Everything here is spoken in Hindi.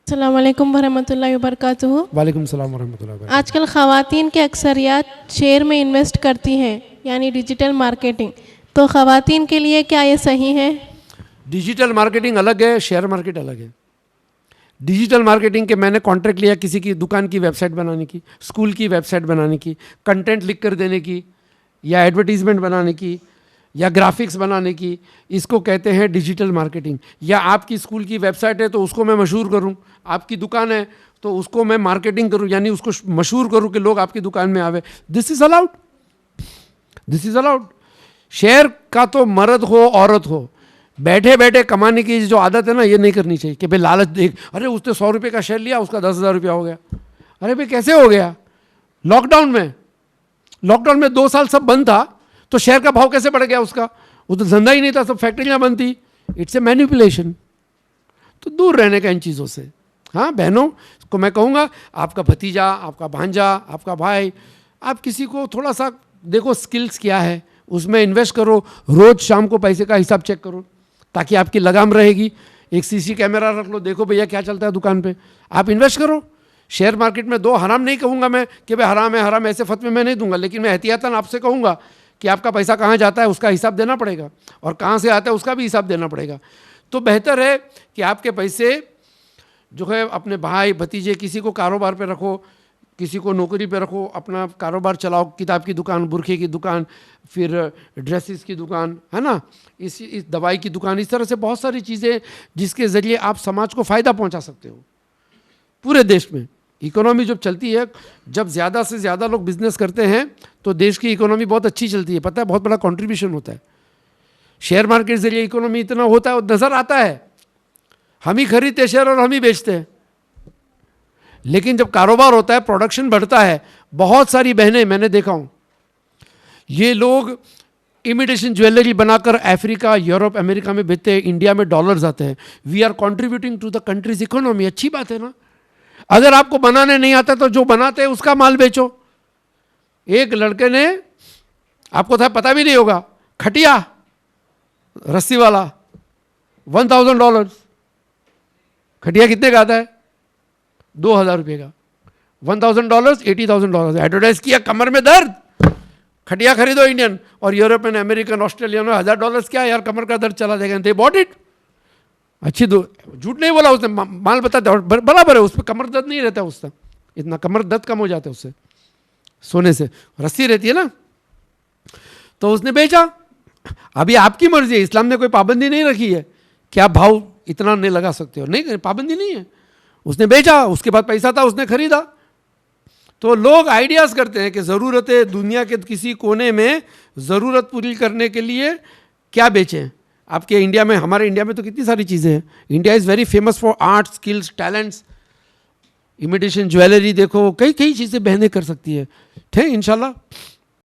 अस्सलाम वालेकुम वरहमतुल्लाहि वबरकातुहू। वालेकुम सलाम वरहमतुल्लाहि वबरकातुहू। आजकल ख़वातीन के अक्सरियत शेयर में इन्वेस्ट करती हैं, यानी डिजिटल मार्केटिंग। तो ख़वातीन के लिए क्या ये सही है? डिजिटल मार्केटिंग अलग है, शेयर मार्केट अलग है। डिजिटल मार्केटिंग के मैंने कॉन्ट्रैक्ट लिया किसी की दुकान की वेबसाइट बनाने की, स्कूल की वेबसाइट बनाने की, कंटेंट लिख कर देने की, या एडवर्टीजमेंट बनाने की, या ग्राफिक्स बनाने की, इसको कहते हैं डिजिटल मार्केटिंग। या आपकी स्कूल की वेबसाइट है तो उसको मैं मशहूर करूं, आपकी दुकान है तो उसको मैं मार्केटिंग करूं, यानी उसको मशहूर करूं कि लोग आपकी दुकान में आवे। This is allowed, this is allowed. Share का तो मर्द हो औरत हो, बैठे बैठे कमाने की जो आदत है ना, ये नहीं करनी चाहिए कि भाई लालच देख, अरे उसने 100 रुपये का शेयर लिया, उसका 10,000 रुपया हो गया। अरे भाई कैसे हो गया? लॉकडाउन में 2 साल सब बंद था तो शेयर का भाव कैसे बढ़ गया उसका? वो तो धंधा ही नहीं था, सब फैक्ट्रियां बंद थी। It's a manipulation. तो दूर रहने का इन चीज़ों से। हाँ बहनों को मैं कहूँगा, आपका भतीजा, आपका भांजा, आपका भाई, आप किसी को थोड़ा सा देखो स्किल्स क्या है, उसमें इन्वेस्ट करो। रोज़ शाम को पैसे का हिसाब चेक करो ताकि आपकी लगाम रहेगी। एक सीसी कैमरा रख लो, देखो भैया क्या चलता है दुकान पे। आप इन्वेस्ट करो शेयर मार्केट में। 2 हराम नहीं कहूँगा मैं कि भाई हराम है, हराम ऐसे फतवे मैं नहीं दूंगा, लेकिन मैं एहतियातन आपसे कहूँगा कि आपका पैसा कहाँ जाता है उसका हिसाब देना पड़ेगा, और कहाँ से आता है उसका भी हिसाब देना पड़ेगा। तो बेहतर है कि आपके पैसे जो है अपने भाई भतीजे, किसी को कारोबार पे रखो, किसी को नौकरी पे रखो, अपना कारोबार चलाओ। किताब की दुकान, बुरखे की दुकान, फिर ड्रेसेस की दुकान, है ना, इस दवाई की दुकान, इस तरह से बहुत सारी चीज़ें जिसके ज़रिए आप समाज को फ़ायदा पहुंचा सकते हो। पूरे देश में इकोनॉमी जब चलती है, जब ज़्यादा से ज़्यादा लोग बिजनेस करते हैं तो देश की इकोनॉमी बहुत अच्छी चलती है। पता है, बहुत बड़ा कंट्रीब्यूशन होता है। शेयर मार्केट के ज़रिए इकोनॉमी इतना होता है, नज़र आता है। हम ही खरीदते शेयर और हम ही बेचते हैं, लेकिन जब कारोबार होता है, प्रोडक्शन बढ़ता है। बहुत सारी बहनें मैंने देखा हूँ, ये लोग इमिटेशन ज्वेलरी बनाकर अफ्रीका, यूरोप, अमेरिका में बेचते हैं, इंडिया में डॉलर्स आते हैं। We are contributing to the country's economy. अच्छी बात है ना। अगर आपको बनाने नहीं आता तो जो बनाते हैं उसका माल बेचो। एक लड़के ने, आपको था पता भी नहीं होगा, खटिया रस्सी वाला $1,000। खटिया कितने का आता है? 2,000 रुपये का। $1,000 $80,000 एडवर्टाइज किया, कमर में दर्द, खटिया खरीदो इंडियन। और यूरोपियन, अमेरिकन, ऑस्ट्रेलियन में $1,000 क्या यार, कमर का दर्द चला जाएगा। They bought it. अच्छी दो, झूठ नहीं बोला उसने, माल बताता बराबर है, उस पर कमर दर्द नहीं रहता उसका, इतना कमर दर्द कम हो जाता है उससे, सोने से। रस्सी रहती है ना, तो उसने बेचा। अभी आपकी मर्जी है, इस्लाम ने कोई पाबंदी नहीं रखी है कि आप भाव इतना नहीं लगा सकते हो, नहीं, पाबंदी नहीं है। उसने बेचा, उसके बाद पैसा था, उसने खरीदा। तो लोग आइडियाज़ करते हैं कि ज़रूरत है, दुनिया के किसी कोने में ज़रूरत पूरी करने के लिए क्या बेचें। आपके इंडिया में, हमारे इंडिया में तो कितनी सारी चीज़ें हैं। India is very famous for art, skills, talents. Imitation jewellery देखो, कई कई चीज़ें बहनें कर सकती है। ठीक है, इंशाल्लाह।